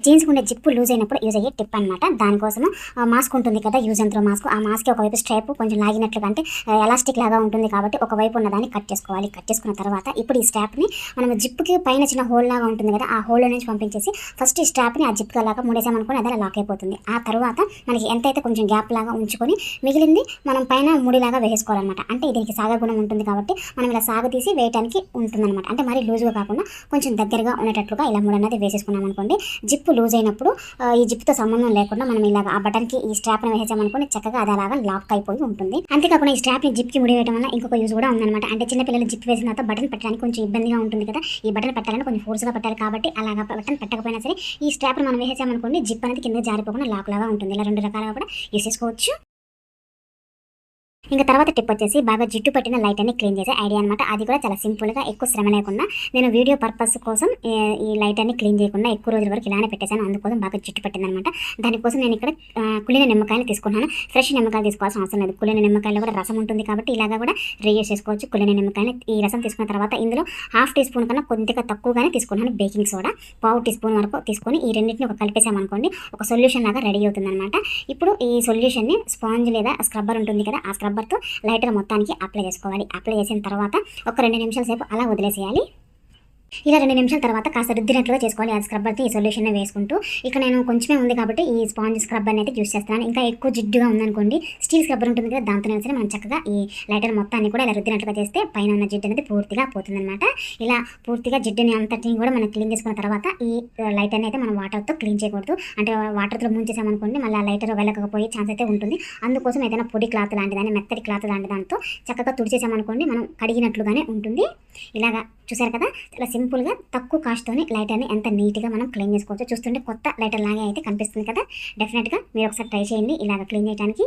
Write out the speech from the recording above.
జీన్స్కి ఉండే zip loose అయినప్పుడు use అయ్యే టిప్ అనమాట. దానికోసము మాస్క్ ఉంటుంది కదా, యూజ్ అండ్ త్రో మాస్క్. ఆ మాస్క్కి ఒకవైపు స్ట్రైప్ కొంచెం లాగినట్లుగా, అంటే ఎలాస్టిక్ లాగా ఉంటుంది కాబట్టి ఒకవైపు ఉన్నదాన్ని కట్ చేసుకోవాలి. కట్ చేసుకున్న తర్వాత ఇప్పుడు ఈ స్ట్రాప్ని మనం జిప్కి పైన చిన్న హోల్ లాగా ఉంటుంది కదా, ఆ హోల్లో నుంచి పంపించేసి ఫస్ట్ ఈ స్ట్రాప్ని ఆ జిప్ లాగా ముడేసామనుకోని అదే లాక్ అయిపోతుంది. ఆ తర్వాత మనకి ఎంతైతే కొంచెం గ్యాప్ లాగా ఉంచుకొని మిగిలింది మనం పైన ముడిలాగా వేసుకోవాలన్నమాట. అంటే దీనికి సాగ గుణం ఉంటుంది కాబట్టి మనం ఇలా సాగతీసి వేయడానికి ఉంటుందన్నమాట. అంటే మరి లూజ్గా కాకుండా కొంచెం దగ్గరగా ఉండేటట్లుగా ఇలా ముడి అనేది వేసేసుకున్నాం అనుకోండి. జిప్ లూజ్ అయినప్పుడు ఈ జిప్తో సంబంధం లేకుండా మనం ఇలాగ ఆ బటన్కి ఈ స్ట్రాప్ని వేసామనుకోండి, చక్కగా అది అలాగా లాక్ అయిపోయి ఉంటుంది. అంతేకాకుండా ఈ స్ట్రాప్ని జిప్కి ముడి వేయడం వల్ల ఇంకొక యూజ్ కూడా ఉందన్నమాట. అంటే చిన్నపిల్లలు జిప్ వేసిన తర్వాత బటన్ పెట్టడానికి కొంచెం ఇబ్బందిగా ఉంటుంది కదా, ఈ బటన్ పెట్టాలని కొంచెం ఫోర్స్గా పెట్టాలి కాబట్టి అలాగా బటన్ పెట్టకపోయినా సరే ఈ స్ట్రాప్ని మనం వేసామనుకోండి, జిప్ అనేది కింద జారిపోకుండా లాక్ లాగా ఉంటుంది. ఇలా 2 రకాలుగా కూడా యూస్ చేసుకోవచ్చు. ఇంకా తర్వాత టిప్ వచ్చేసి బాగా జిడ్డు పట్టిన లైట్ అన్ని క్లీన్ చేసే ఐడియా అనమాట. అది కూడా చాలా సింపుల్గా, ఎక్కువ శ్రమ లేకుండా నేను వీడియో పర్పస్ కోసం ఈ లైట్ అన్ని క్లీన్ చేయకుండా ఎక్కువ రోజుల వరకు ఇలానే పెట్టేశాను. అందుకోసం బాగా జిడ్డు పట్టింది అనమాట. దానికోసం నేను ఇక్కడ కుళ్ళిన నిమ్మకాయలు తీసుకున్నాను. ఫ్రెష్ నిమ్మకాయలు తీసుకోవాల్సిన అవసరం లేదు. కుళ్ళిన నిమ్మకాయలు కూడా రసం ఉంటుంది కాబట్టి ఇలాగా కూడా రీయూస్ చేసుకోవచ్చు. కుళ్ళిన నిమ్మకాయలు ఈ రసం తీసుకున్న తర్వాత ఇందులో 1/2 టీ స్పూన్ కన్నా కొద్దిగా తక్కువగానే తీసుకున్నాను బేకింగ్ సోడా. 1/4 టీ స్పూన్ వరకు తీసుకొని ఈ రెండింటిని ఒక కలిపేసామనుకోండి, ఒక సొల్యూషన్ లాగా రెడీ అవుతుంది అనమాట. ఇప్పుడు ఈ సొల్యూషన్ని స్పాంజ్ లేదా స్క్రబ్బర్ ఉంటుంది కదా, ఆ స్క్రబ్బర్తో లైటర్ మొత్తానికి అప్లై చేసుకోవాలి. అప్లై చేసిన తర్వాత ఒక 2 నిమిషాల సేపు అలా వదిలేసేయాలి. ఇలా 2 నిమిషాల తర్వాత కాస్త రుద్దినట్లుగా చేసుకోవాలి. ఆ స్క్రబ్బర్తో ఈ సొల్యూషన్ వేసుకుంటూ, ఇక నేను కొంచెమే ఉంది కాబట్టి ఈ స్పాంజ్ స్క్రబ్బర్ అయితే యూస్ చేస్తున్నాను. ఇంకా ఎక్కువ జిడ్డుగా ఉందనుకోండి, స్టీల్ స్క్రబ్బర్ ఉంటుంది కదా, దాంతో సరే మనం చక్కగా ఈ లైటర్ మొత్తాన్ని కూడా ఇలా రుద్దినట్లుగా చేస్తే పైన ఉన్న జిడ్డు అనేది పూర్తిగా పోతుందన్నమాట. ఇలా పూర్తిగా జిడ్డుని అంతటిని కూడా మనం క్లీన్ చేసుకున్న తర్వాత ఈ లైటర్ని అయితే మనం వాటర్తో క్లీన్ చేయకూడదు. అంటే వాటర్తో ముంచేసామనుకోండి మళ్ళీ ఆ లైటర్ వెళ్ళకపోయే ఛాన్స్ అయితే ఉంటుంది. అందుకోసం ఏదైనా పొడి క్లాత్ లాంటి దాన్ని, మెత్తటి క్లాత్ లాంటి దాంతో చక్కగా తుడిచేసామనుకోండి, మనం కడిగినట్లుగానే ఉంటుంది. ఇలాగా చూసారు కదా, చాలా సింపుల్గా తక్కువ కాస్ట్తోనే లైటర్ని ఎంత నీట్గా మనం క్లీన్ చేసుకోవచ్చు. చూస్తుంటే కొత్త లైటర్ లాగే అయితే కనిపిస్తుంది కదా. డెఫినెట్గా మీరు ఒకసారి ట్రై చేయండి ఇలాగ క్లీన్ చేయడానికి.